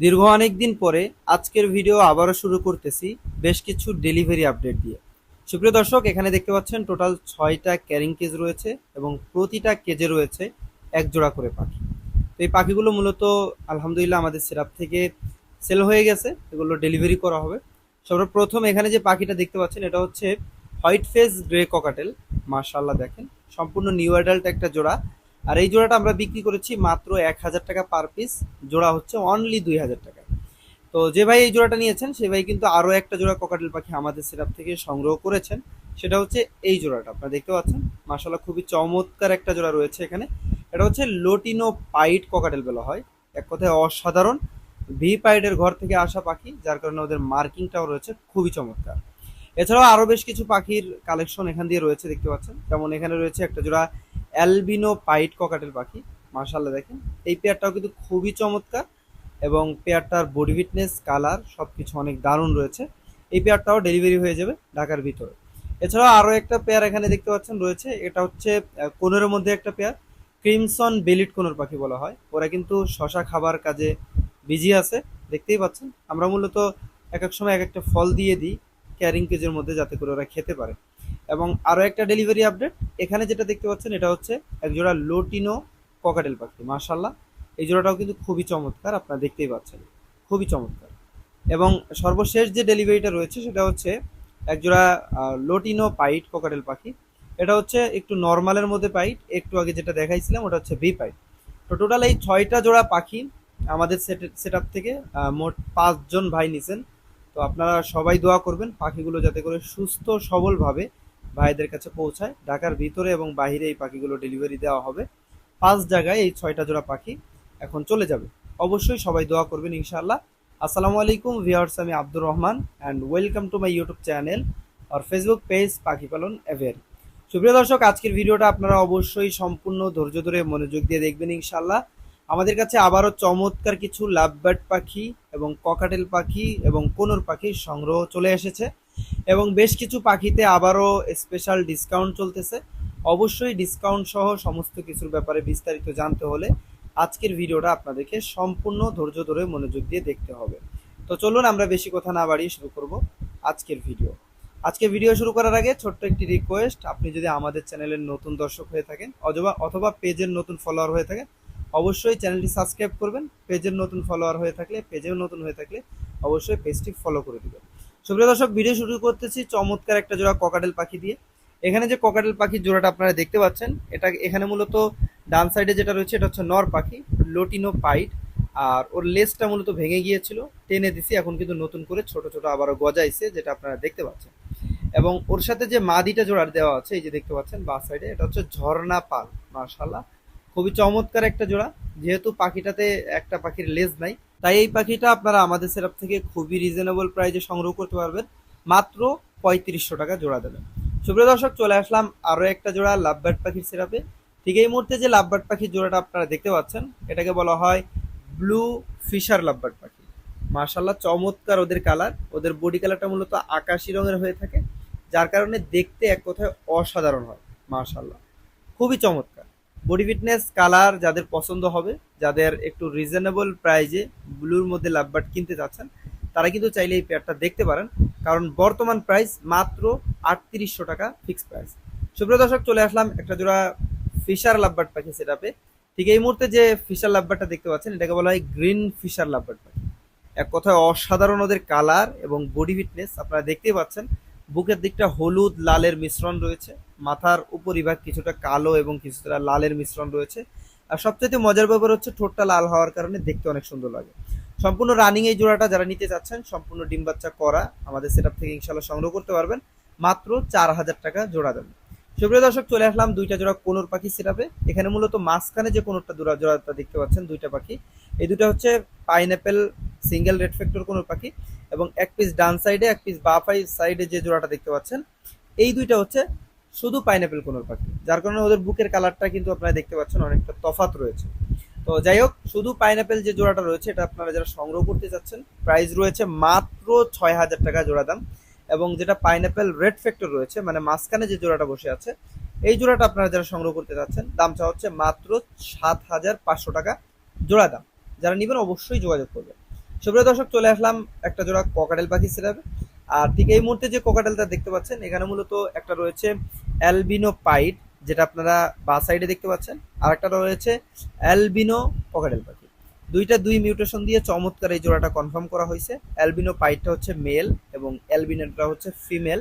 দীর্ঘ অনেক দিন পরে আজকের ভিডিও আবারও শুরু করতেছি বেশ কিছু ডেলিভারি আপডেট দিয়ে। সুপ্রিয় দর্শক, এখানে দেখতে পাচ্ছেন টোটাল 6টা ক্যারিং কেজ রয়েছে এবং প্রতিটা কেজে রয়েছে এক জোড়া করে পাখি। তো এই পাখিগুলো মূলত আলহামদুলিল্লাহ আমাদের সেরাপ থেকে সেল হয়ে গেছে, এগুলো ডেলিভারি করা হবে। সর্বপ্রথম এখানে যে পাখিটা দেখতে পাচ্ছেন এটা হচ্ছে হোয়াইট ফেস গ্রে ককাটেল। মার্শাল্লাহ, দেখেন সম্পূর্ণ নিউ অ্যাডাল্ট একটা জোড়া। আর এই জোড়াটা আমরা বিক্রি করেছি মাত্র 1,000 টাকা পার পিস। জোড়া হচ্ছে অনলি 2,000 টাকা। তো যে ভাই এই জোড়াটা নিয়েছেন সে ভাই কিন্তু আরো একটা জোড়া ককাটেল পাখি আমাদের সেটআপ থেকে সংগ্রহ করেছেন। সেটা হচ্ছে এই জোড়াটা আপনারা দেখতে পাচ্ছেন। মাশাআল্লাহ, খুবই চমৎকার একটা জোড়া রয়েছে এখানে। এটা হচ্ছে লোটিনো পাইট ককাটেল বলা হয়। এক কথায় অসাধারণ ভি পাইটের ঘর থেকে আসা পাখি, যার কারণে ওদের মার্কিংটাও রয়েছে খুবই চমৎকার। এছাড়াও আরো বেশ কিছু পাখির কালেকশন এখান দিয়ে রয়েছে দেখতে পাচ্ছেন। যেমন এখানে রয়েছে একটা জোড়া অ্যালবিনো পাইট ককাটেল পাখি। মাশাআল্লাহ, দেখেন এই পেয়ারটাও কিন্তু খুবই চমৎকার এবং পেয়ারটার বডি ফিটনেস, কালার সবকিছু অনেক দারুণ রয়েছে। এই পেয়ারটাও ডেলিভারি হয়ে যাবে ঢাকার ভিতরে। এছাড়াও আরো একটা পেয়ার এখানে দেখতে পাচ্ছেন রয়েছে, এটা হচ্ছে কোনোর মধ্যে একটা পেয়ার ক্রিমসন বেলিট কোনোর পাখি বলা হয়। ওরা কিন্তু শশা খাবার কাজে বিজি আছে, দেখতেই পাচ্ছেন। আমরা মূলত এক এক সময় এক একটা ফল দিয়ে দিই ক্যারিং কেজের মধ্যে, যাতে করে ওরা খেতে পারে। এবং আরো একটা ডেলিভারি আপডেট এখানে যেটা দেখতে পাচ্ছেন এটা হচ্ছে একজোড়া লোটিনো ককাটেল পাখি। মাশাল্লাহ, এই জোড়াটাও কিন্তু খুবই চমৎকার, আপনারা দেখতেই পাচ্ছেন খুবই চমৎকার। এবং সর্বশেষ যে ডেলিভারিটা রয়েছে সেটা হচ্ছে একজোড়া লোটিনো পাইট ককাটেল পাখি। এটা হচ্ছে একটু নর্মালের মধ্যে পাইট, একটু আগে যেটা দেখাইছিলাম ওটা হচ্ছে বি পাইট। তো টোটাল এই 6টা জোড়া পাখি আমাদের সেট আপ থেকে মোট 5জন ভাই নিছেন। তো আপনারা সবাই দোয়া করবেন পাখিগুলো যাতে করে সুস্থ সবলভাবে ভাইদের কাছে পৌঁছায়। ঢাকার ভিতরে এবং বাইরে এই পাখিগুলো ডেলিভারি দেওয়া হবে। 5 জায়গায় এই 6টা জোড়া পাখি এখন চলে যাবে। অবশ্যই সবাই দোয়া করবেন ইনশাআল্লাহ। আসসালামু আলাইকুম ভিউয়ার্স, আমি Abdur Rahman and welcome to my YouTube channel আর ফেসবুক পেজ পাখি পালন এভেরি। সুপ্রিয় দর্শক, আজকের ভিডিওটা আপনারা অবশ্যই সম্পূর্ণ ধৈর্য ধরে মনোযোগ দিয়ে দেখবেন ইনশাআল্লাহ। আমাদের কাছে আবারও চমৎকার কিছু লাভবার্ড পাখি এবং ককাটেল পাখি এবং কোনোর পাখির সংগ্রহ চলে এসেছে এবং বেশ কিছু পাখিতে আবারও স্পেশাল ডিসকাউন্ট চলতেছে। অবশ্যই ডিসকাউন্ট সহ সমস্ত কিছুর ব্যাপারে বিস্তারিত জানতে হলে আজকের ভিডিওটা আপনাদেরকে সম্পূর্ণ ধৈর্য ধরে মনোযোগ দিয়ে দেখতে হবে। তো চলুন আমরা বেশি কথা না বাড়িয়ে শুরু করব আজকের ভিডিও। আজকের ভিডিও শুরু করার আগে ছোট্ট একটি রিকোয়েস্ট, আপনি যদি আমাদের চ্যানেলের নতুন দর্শক হয়ে থাকেন অথবা পেজের নতুন ফলোয়ার হয়ে থাকেন, অবশ্যই চ্যানেলটি সাবস্ক্রাইব করবেন। পেজের নতুন ফলোয়ার হয়ে থাকলে, পেজেও নতুন হয়ে থাকলে অবশ্যই পেজটি ফলো করে দিবেন। সুপ্রিয় দর্শক, ভিডিও শুরু করতেছি চমৎকার একটা জোড়া ককাটেল পাখি দিয়ে। এখানে যে ককাটেল পাখির জোড়াটা আপনারা দেখতে পাচ্ছেন, এটা এখানে মূলত ডান সাইডে যেটা রয়েছে এটা হচ্ছে নর পাখি লোটিনো পাইট। আর ওর লেজটা মূলত ভেঙে গিয়েছিল, টেনে দিছি, এখন কিন্তু নতুন করে ছোট ছোট আবারও গজাইছে, যেটা আপনারা দেখতে পাচ্ছেন। এবং ওর সাথে যে মাদিটা জোড়ার দেওয়া আছে এই যে দেখতে পাচ্ছেন বাঁ সাইডে, এটা হচ্ছে ঝর্ণা পাল। মার্শাল্লাহ, খুবই চমৎকার একটা জোড়া। যেহেতু পাখিটাতে একটা পাখির লেজ নাই, তাই এই পাখিটা আপনারা আমাদের সেরাপ থেকে খুবই রিজনেবল প্রাইসে সংগ্রহ করতে পারবেন, মাত্র 3500 টাকা জোড়া দেবেন। সুপ্রিয় দর্শক, চলে আসলাম আরো একটা জোড়া লাভবার্ড পাখির সেরাপে। ঠিক এই মুহূর্তে যে লাভবার্ড পাখির জোড়াটা আপনারা দেখতে পাচ্ছেন এটাকে বলা হয় ব্লু ফিশার লাভবার্ড পাখি। মার্শাল্লাহ, চমৎকার ওদের কালার, ওদের বডি কালারটা মূলত আকাশি রঙের হয়ে থাকে, যার কারণে দেখতে এক কথায় অসাধারণ হয়। মার্শাল্লাহ, খুবই চমৎকার বডি ফিটনেস, কালার যাদের পছন্দ হবে, যাদের একটু রিজনেবল প্রাইজে ব্লুর মধ্যে লাভবার্ড কিনতে চাচ্ছেন, তারা কিন্তু চাইলে এই পেয়ারটা দেখতে পারেন, কারণ বর্তমান প্রাইস মাত্র 3800 টাকা ফিক্স প্রাইস। সুপ্রিয় দর্শক, চলে আসলাম একটা জোড়া ফিশার লাভবার্ড পাখি সেটাপে। ঠিক এই মুহূর্তে যে ফিশার লাভবার্ডটা দেখতে পাচ্ছেন এটাকে বলা হয় গ্রিন ফিশার লাভবার্ড পাখি। এক কথায় অসাধারণ ওদের কালার এবং বডি ফিটনেস, আপনারা দেখতেই পাচ্ছেন। বুকের দিকটা হলুদ লালের মিশ্রণ রয়েছে, মাথার উপরিভাগ কিছুটা কালো এবং কিছুটা লালের মিশ্রণ রয়েছে। আর সবচেয়ে মজার ব্যাপার হচ্ছে ঠোঁটটা লাল হওয়ার কারণে দেখতে অনেক সুন্দর লাগে। সম্পূর্ণ রানিং এই জোড়াটা যারা নিতে চাচ্ছেন, সম্পূর্ণ ডিম বাচ্চা করা, আমাদের সেটআপ থেকে ইনশাল্লাহ সংগ্রহ করতে পারবেন, মাত্র 4000 টাকা জোড়া দেবেন। সুপ্রিয় দর্শক, চলে আসলাম দুইটা জোড়া কোনোর পাখি সেটআপে। এখানে মূলত মাঝখানে যে কোনোটা জোড়াটা দেখতে পাচ্ছেন দুইটা পাখি, এই দুটা হচ্ছে পাইনঅ্যাপেল সিঙ্গেল রেড ফ্যাক্টর কোনোর পাখি, এবং এক পিস ডান সাইডে এক পিস বা সাইডে যে জোড়াটা দেখতে পাচ্ছেন এই দুইটা হচ্ছে শুধু পাইনঅ্যাপেল কোনোর পাখি, যার কারণে ওদের বুকের কালারটা কিন্তু আপনারা দেখতে পাচ্ছেন অনেকটা তফাৎ রয়েছে। তো যাই হোক, শুধু পাইনঅ্যাপেল যে জোড়াটা রয়েছে এটা আপনারা যারা সংগ্রহ করতে চাচ্ছেন, প্রাইস রয়েছে মাত্র 6000 টাকা জোড়া দাম। এবং যেটা পাইনঅ্যাপেল রেড ফ্যাক্টর রয়েছে, মানে মাঝখানে যে জোড়াটা বসে আছে, এই জোড়াটা আপনারা যারা সংগ্রহ করতে চাচ্ছেন দামটা হচ্ছে মাত্র 7500 টাকা জোড়া দাম। যারা নেবেন অবশ্যই যোগাযোগ করবেন। সুপ্রিয় দর্শক, চলে আসলাম একটা জোড়া ককাটেল পাখি সেটাবে। আর ঠিক এই মুহূর্তে যে ককাটেলটা দেখতে পাচ্ছেন, এখানে মূলত একটা রয়েছে অ্যালবিনো পাইট, যেটা আপনারা বা সাইডে দেখতে পাচ্ছেন, আর একটা রয়েছে অ্যালবিনো ককাটেল পাখি। দুই মিউটেশন দিয়ে চমৎকার এই জোড়াটা কনফার্ম করা হয়েছে। অ্যালবিনো পাইটটা হচ্ছে মেল এবং অ্যালবিনোটা হচ্ছে ফিমেল।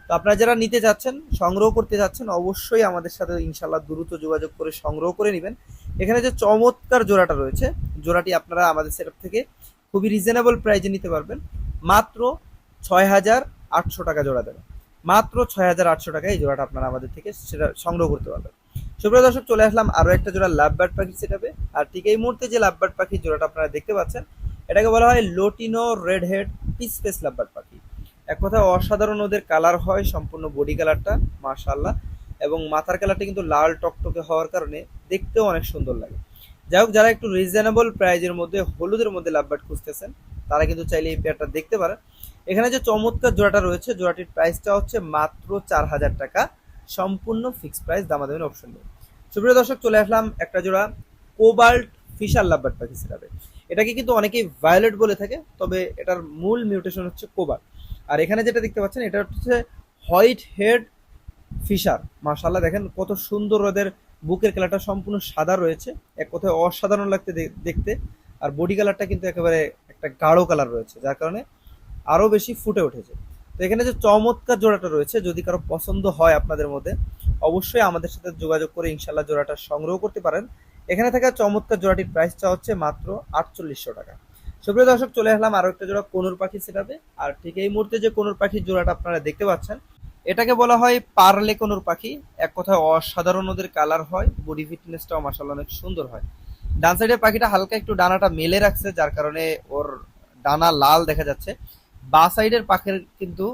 তো আপনারা যারা নিতে যাচ্ছেন, সংগ্রহ করতে যাচ্ছেন, অবশ্যই আমাদের সাথে ইনশাল্লাহ দ্রুত যোগাযোগ করে সংগ্রহ করে নেবেন। এখানে যে চমৎকার জোড়াটা রয়েছে, জোড়াটি আপনারা আমাদের সেটআপ থেকে খুবই রিজনেবল প্রাইজে নিতে পারবেন। মাত্র ৬,৮০০ টাকা জোড়া দেবেন। মাত্র ৬,৮০০ টাকা এই জোড়াটা আপনারা আমাদের থেকে সেটা সংগ্রহ করতে পারবেন। সুপ্রিয় দর্শক, চলে আসলাম আরও একটা জোড়া লাভবার্ড পাখির সেটাপে। আর ঠিক এই মুহূর্তে যে লাভবার্ড পাখির জোড়াটা আপনারা দেখতে পাচ্ছেন, এটাকে বলা হয় lutino red head piece space lovebird পাখি। এক কথায় অসাধারণ ওদের কালার হয়, সম্পূর্ণ বডি কালারটা মাশাআল্লাহ, এবং মাথার কালারটা কিন্তু লাল টকটকে হওয়ার কারণে দেখতেও অনেক সুন্দর লাগে। যাই হোক, যারা একটু রিজনেবল প্রাইজের মধ্যে হলুদের মধ্যে লাভবার্ড খুঁজতেছেন, তারা কিন্তু চাইলে এই পেয়ারটা দেখতে পারেন। এখানে যে চমৎকার জোড়াটা রয়েছে, জোড়াটির প্রাইসটা হচ্ছে মাত্র ৪,০০০ টাকা, সম্পূর্ণ ফিক্সড প্রাইস, দামাদামির অপশন নেই। সুপ্রিয় দর্শক, চলে আসলাম একটা জোড়া কোবাল্ট ফিশার লাভবার্ড পাখি সেটাবে। এটাকে কিন্তু অনেকেই ভায়োলেট বলে থাকে, তবে এটার মূল মিউটেশন হচ্ছে কোবাল্ট। আর এখানে যেটা দেখতে পাচ্ছেন, এটা হচ্ছে হোয়াইট হেড ফিশার। মাশাআল্লাহ, দেখেন কত সুন্দর ওদের বুকের কালারটা সম্পূর্ণ সাদা রয়েছে, এক কথায় অসাধারণ লাগতে দেখতে। আর বডি কালারটা কিন্তু একেবারে একটা গাঢ় কালার রয়েছে, যার কারণে আরো বেশি ফুটে উঠেছে। তো এখানে যে চমৎকার জোড়াটা রয়েছে, যদি কারো পছন্দ হয় আপনাদের মধ্যে, অবশ্যই আমাদের সাথে যোগাযোগ করে ইনশাল্লাহ জোড়াটা সংগ্রহ করতে পারেন। এখানে থাকা চমৎকার জোড়াটির প্রাইসটা হচ্ছে মাত্র ৪৮০০ টাকা। সুপ্রিয় দর্শক, চলে আসলাম আরো একটা জোড়া কোনুর পাখি সেটাবে। আর ঠিক এই মুহূর্তে যে কোনুর পাখির জোড়াটা আপনারা দেখতে পাচ্ছেন, এটাকে বলা হয় পার্লে কোনুর পাখি। এক কথায় অসাধারণ ওদের কালার হয়, বডি ফিটনেসটাও মাশাআল্লাহ অনেক সুন্দর হয়। ডান সাইডের পাখিটা হালকা একটু ডানাটা মেলে রাখছে, যার কারণে ওর ডানা লাল দেখা যাচ্ছে। বা সাইডের পাখির কিন্তু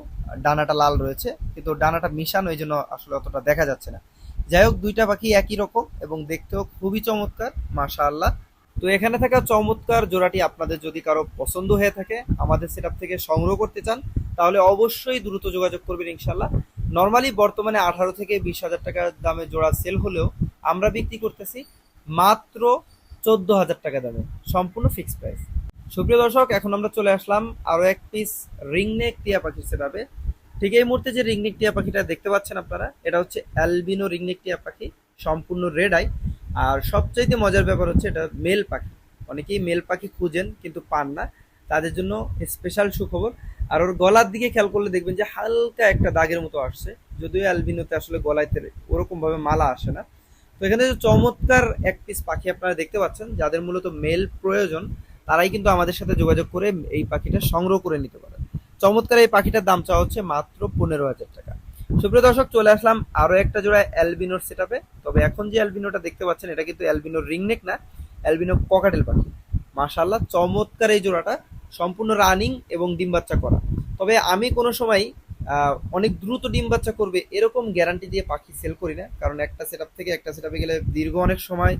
ডানাটা লাল রয়েছে, কিন্তু ডানাটা মিশানো, এই জন্য আসলে অতটা দেখা যাচ্ছে না। যাই হোক, দুইটা পাখি একই রকম এবং দেখতেও খুবই চমৎকার মাশাআল্লাহ। তো এখানে থাকা চমৎকার জোড়াটি আপনাদের যদি কারো পছন্দ হয়ে থাকে, আমাদের সেটআপ থেকে সংগ্রহ করতে চান, তাহলে অবশ্যই দ্রুত যোগাযোগ করবেন ইনশাল্লাহ। নর্মালি বর্তমানে ১৮ থেকে ২০,০০০ টাকার দামে জোড়া সেল হলেও আমরা বিক্রি করতেছি মাত্র ১৪,০০০ টাকা দামে, সম্পূর্ণ ফিক্সড প্রাইস। সুপ্রিয় দর্শক, এখন আমরা চলে আসলাম আরো এক পিস রিংনেক টিয়া পাখির সেটাবে। ঠিক এই মুহূর্তে যে রিংনেক টিয়া পাখিটা দেখতে পাচ্ছেন আপনারা, এটা হচ্ছে অ্যালবিনো রিংনেক টিয়া পাখি, সম্পূর্ণ রেড আই। আর সবচাইতে মজার ব্যাপার হচ্ছে এটা মেল পাখি। অনেকেই মেল পাখি খুঁজেন কিন্তু পান না, তাদের জন্য স্পেশাল সুখবর। আর ওর গলার দিকে খেয়াল করলে দেখবেন যে হালকা একটা দাগের মতো আসছে, যদিও অ্যালবিনোতে আসলে গলায় ওরকম ভাবে মালা আসে না। তো এখানে যে চমৎকার এক পিস পাখি আপনারা দেখতে পাচ্ছেন, যাদের মূলত মেল প্রয়োজন, তারাই কিন্তু আমাদের সাথে যোগাযোগ করে এই পাখিটা সংগ্রহ করে নিতে পারে। চমৎকার এই পাখিটার দাম চাওয়া হচ্ছে মাত্র ১৫,০০০ টাকা। সুপ্রিয় দর্শক, চলে আসলাম আরো একটা জোড়া অ্যালবিনোর সেটআপে। তবে এখন যে অ্যালবিনোটা দেখতে পাচ্ছেন, এটা কিন্তু অ্যালবিনোর রিংনেক না, অ্যালবিনো ককাটেল পাখি। মাশাআল্লাহ, চমৎকার এই জোড়াটা, সম্পূর্ণ রানিং এবং ডিম বাচ্চা করা। তবে আমি কোনো সময় অনেক দ্রুত ডিম বাচ্চা করবে এরকম গ্যারান্টি দিয়ে পাখি সেল করি না, কারণ একটা সেটআপ থেকে একটা সেটআপে গেলে দীর্ঘ অনেক সময়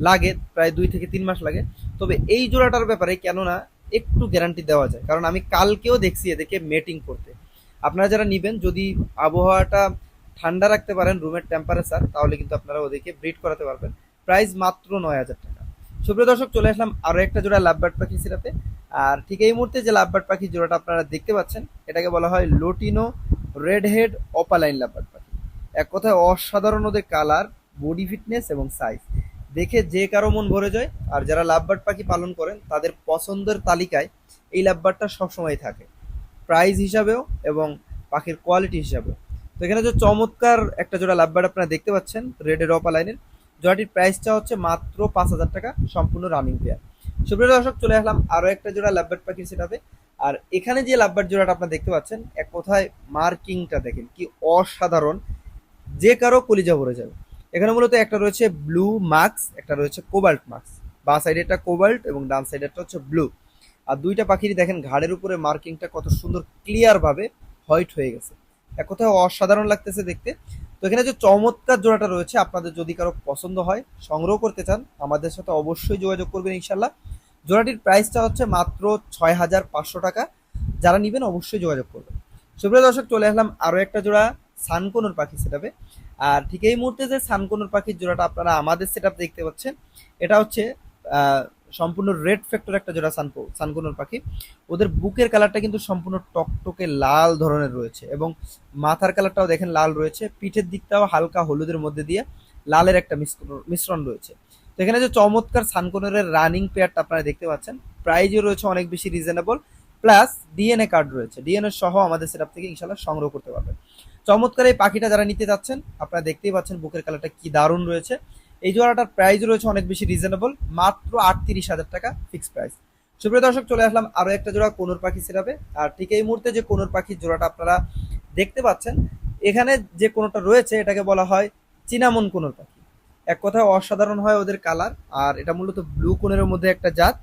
লাগে, প্রায় ২ থেকে ৩ মাস লাগে। তবে এই জোড়াটার ব্যাপারে কেননা একটু গ্যারান্টি দেওয়া যায়, কারণ আমি কালকেও দেখছি এদেরকে মেটিং করতে। আপনারা যারা নিবেন, যদি আবহাওয়াটা ঠান্ডা রাখতে পারেন, রুমের টেম্পারেচার, তাহলে কিন্তু আপনারা ওদেরকে ব্রিড করাতে পারবেন। প্রাইস মাত্র ৯,০০০ টাকা। সুপ্রিয় দর্শক, চলে আসলাম আরো একটা জোড়া লাভবার্ড পাখি সেটাতে। আর ঠিক এই মুহূর্তে যে লাভবার্ড পাখির জোড়াটা আপনারা দেখতে পাচ্ছেন, এটাকে বলা হয় lutino red head opaline lovebird পাখি। এক কথায় অসাধারণ ওদের কালার, বডি ফিটনেস এবং সাইজ দেখে যে কারো মন ভরে যায়। আর যারা লাভবার্ড পাখি পালন করেন, তাদের পছন্দের তালিকায় এই লাভবার্ডটা সবসময় থাকে, প্রাইস হিসাবেও এবং পাখির কোয়ালিটি হিসাবেও। তো এখানে যে চমৎকার একটা জোড়া লাভবার্ড আপনারা দেখতে পাচ্ছেন রেডের অপালাইনের, জোড়াটির প্রাইসটা হচ্ছে মাত্র ৫,০০০ টাকা, সম্পূর্ণ রানিং পেয়ার। সুপ্রিয় দর্শক, চলে আসলাম আরো একটা জোড়া লাভবার্ড পাখির সেটাবে। আর এখানে যে লাভবার্ড জোড়াটা আপনারা দেখতে পাচ্ছেন, এক কথায় মার্কিংটা দেখেন কি অসাধারণ, যে কারো কলিজা ভরে যাবে। এখানে মূলত একটা রয়েছে ব্লু মার্কস, একটা রয়েছে কোবাল্ট মার্কস। বা সাইডে একটা কোবাল্ট এবং ডান সাইডে একটা হচ্ছে ব্লু। আর দুইটা পাখিরই দেখেন ঘাড়ের উপরে মার্কিংটা কত সুন্দর ক্লিয়ার ভাবে হোয়াইট হয়ে গেছে, এক কথায় অসাধারণ লাগতেছে দেখতে। তো এখানে যে চমৎকার জোড়াটা রয়েছে, আপনাদের যদি কারো পছন্দ হয়, সংগ্রহ করতে চান, আমাদের সাথে অবশ্যই যোগাযোগ করবেন ইনশাল্লাহ। জোড়াটির প্রাইসটা হচ্ছে মাত্র ৬,৫০০ টাকা। যারা নিবেন অবশ্যই যোগাযোগ করবেন। সুপ্রিয় দর্শক, চলে আসলাম আরো একটা জোড়া সানকোনোর পাখি সেটাবে। আর ঠিক এই মুহূর্তে যে সানকোনোর পাখির জোড়াটা আপনারা আমাদের সেটআপ দেখতে পাচ্ছেন, এটা হচ্ছে সম্পূর্ণ রেড ফ্যাক্টর একটা জোড়া সানকোনোর পাখি। ওদের বুকের কালারটা কিন্তু সম্পূর্ণ টকটকে লাল ধরনের রয়েছে এবং মাথার কালারটাও দেখেন লাল রয়েছে, পিঠের দিকটাও হালকা হলুদের মধ্যে দিয়ে লালের একটা মিশ্রণ রয়েছে। তো এখানে যে চমৎকার সানকোনরের রানিং পেয়ারটা আপনারা দেখতে পাচ্ছেন, প্রাইজও রয়েছে অনেক বেশি রিজনেবল, প্লাস ডিএনএ কার্ড রয়েছে, ডিএনএ সহ আমাদের সেটআপ থেকে ইনশাল্লাহ সংগ্রহ করতে পারবেন। চমৎকার এই পাখিটা যারা নিতে যাচ্ছেন, আপনারা দেখতেই পাচ্ছেন বুকের কালারটা কি দারুণ রয়েছে। এই জোড়াটার প্রাইস রয়েছে অনেক বেশি রিজনেবল, মাত্র 38,000 টাকা ফিক্স প্রাইস। সুপ্রিয় দর্শক, চলে আসলাম আরো একটা জোড়া কোনোর পাখি সেটআপে। আর ঠিক এই মুহূর্তে যে কোনোর পাখির জোড়াটা আপনারা দেখতে পাচ্ছেন, এখানে যে কোনোটা রয়েছে এটাকে বলা হয় চিনামন কোনোর পাখি। এক কথায় অসাধারণ হয় ওদের কালার, আর এটা মূলত ব্লু কোনের মধ্যে একটা জাত।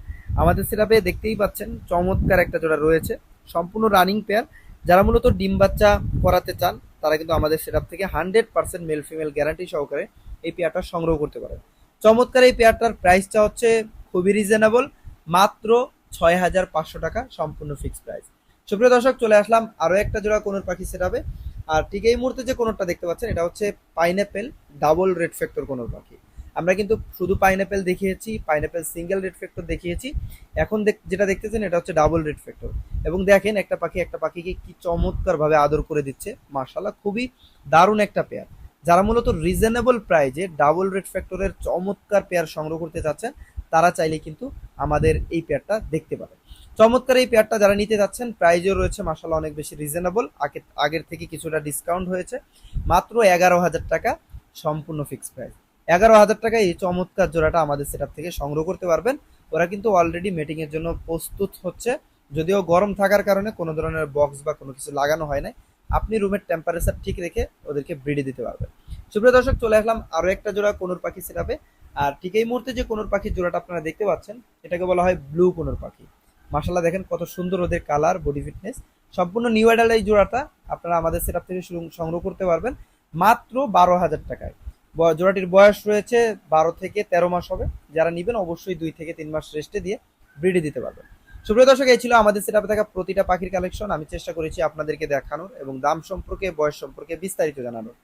আমাদের সেটআপে দেখতেই পাচ্ছেন চমৎকার একটা জোড়া রয়েছে, সম্পূর্ণ রানিং পেয়ার। যারা মূলত ডিম বাচ্চা করাতে চান তারা কিন্তু আমাদের সেটআপ থেকে 100% মেল ফিমেল গ্যারান্টি সহকারে এই পেয়ারটা সংগ্রহ করতে পারেন। চমৎকার এই পেয়ারটার প্রাইসটা হচ্ছে খুবই রিজনেবল, মাত্র 6,500 টাকা সম্পূর্ণ ফিক্স প্রাইস। সুপ্রিয় দর্শক, চলে আসলাম আরো একটা জোড়া কোনোর পাখি সেটআপে। আর ঠিক এই মুহূর্তে যে কোনোটা দেখতে পাচ্ছেন এটা হচ্ছে পাইনঅ্যাপেল ডাবল রেড ফ্যাক্টর কোনোর পাখি। আমরা কিন্তু শুধু পাইনঅ্যাপেল দেখিয়েছি, পাইনঅ্যাপেল সিঙ্গেল রেড ফ্যাক্টর দেখিয়েছি, এখন যেটা দেখতেছেন এটা হচ্ছে ডাবল রেড ফ্যাক্টর। এবং দেখেন একটা পাখি একটা পাখিকে কি চমৎকার ভাবে আদর করে দিচ্ছে, মাশাআল্লাহ খুবই দারুণ একটা পেয়ার। যারা মূলত রিজনেবল প্রাইজে ডাবল রেড ফ্যাক্টরের চমৎকার পেয়ার সংগ্রহ করতে চাচ্ছেন, তারা চাইলে কিন্তু আমাদের এই পেয়ারটা দেখতে পারেন। চমৎকার এই পেয়ারটা যারা নিতে যাচ্ছেন, প্রাইজও রয়েছে মাশাআল্লাহ অনেক বেশি রিজনেবল, আগের থেকে কিছুটা ডিসকাউন্ট হয়েছে, মাত্র 11,000 টাকা সম্পূর্ণ ফিক্স প্রাইস। 11,000 টাকায় এই চমৎকার জোড়াটা আমাদের সেটআপ থেকে সংগ্রহ করতে পারবেন। ওরা কিন্তু অলরেডি মেটিং এর জন্য প্রস্তুত হচ্ছে, যদিও গরম থাকার কারণে কোনো ধরনের বক্স বা কোনো কিছু লাগানো হয় নাই। আপনি রুমের টেম্পারেচার ঠিক রেখে ওদেরকে ব্রিডে দিতে পারবেন। সুপ্রিয় দর্শক, চলে আসলাম আরো একটা জোড়া কোনোর পাখি সেটআপে। আর ঠিক এই মুহূর্তে যে কোনোর পাখির জোড়াটা আপনারা দেখতে পাচ্ছেন, এটাকে বলা হয় ব্লু কোনোর পাখি। মাশাআল্লাহ দেখেন কত সুন্দর ওদের কালার, বডি ফিটনেস, সম্পূর্ণ নিউ অ্যাডাল্ট এই জোড়াটা আপনারা আমাদের সেটআপ থেকে সংগ্রহ করতে পারবেন মাত্র 12,000 টাকায়। জোড়াটির বয়স রয়েছে 12 থেকে 13 মাস হবে। যারা নিবেন অবশ্যই 2 থেকে 3 মাস রেস্টে দিয়ে ব্রিডে দিতে পারবেন। সুপ্রিয় দর্শক, এই ছিল আমাদের সেটআপে থাকা প্রতিটা পাখির কালেকশন। আমি চেষ্টা করেছি আপনাদেরকে দেখানোর এবং দাম সম্পর্কে, বয়স সম্পর্কে বিস্তারিত জানানোর।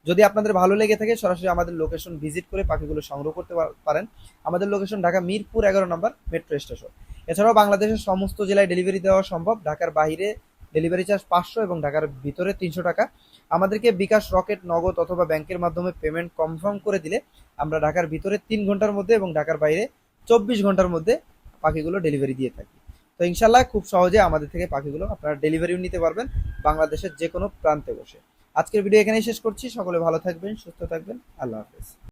যদি আপনাদের ভালো লেগে থাকে, সরাসরি আমাদের লোকেশন ভিজিট করে পাখিগুলো সংগ্রহ করতে পারেন। আমাদের লোকেশন ঢাকা মিরপুর 11 নম্বর মেট্রো স্টেশন। এছাড়াও বাংলাদেশের সমস্ত জেলায় ডেলিভারি দেওয়া সম্ভব। ঢাকার বাইরে ডেলিভারি চার্জ 500 এবং ঢাকার ভিতরে 300 টাকা। আমাদেরকে বিকাশ, রকেট, নগদ অথবা ব্যাংকের মাধ্যমে পেমেন্ট কনফার্ম করে দিলে আমরা ঢাকার ভিতরে 3 ঘন্টার মধ্যে এবং ঢাকার বাইরে 24 ঘন্টার মধ্যে পাখিগুলো ডেলিভারি দিয়ে থাকি। তো ইনশাল্লাহ খুব সহজে আমাদের থেকে পাখিগুলো আপনারা ডেলিভারিও নিতে পারবেন বাংলাদেশের যে কোনো প্রান্তে বসে। আজকের ভিডিও এখানেই শেষ করছি। সকলে ভালো থাকবেন, সুস্থ থাকবেন। আল্লাহ হাফেজ।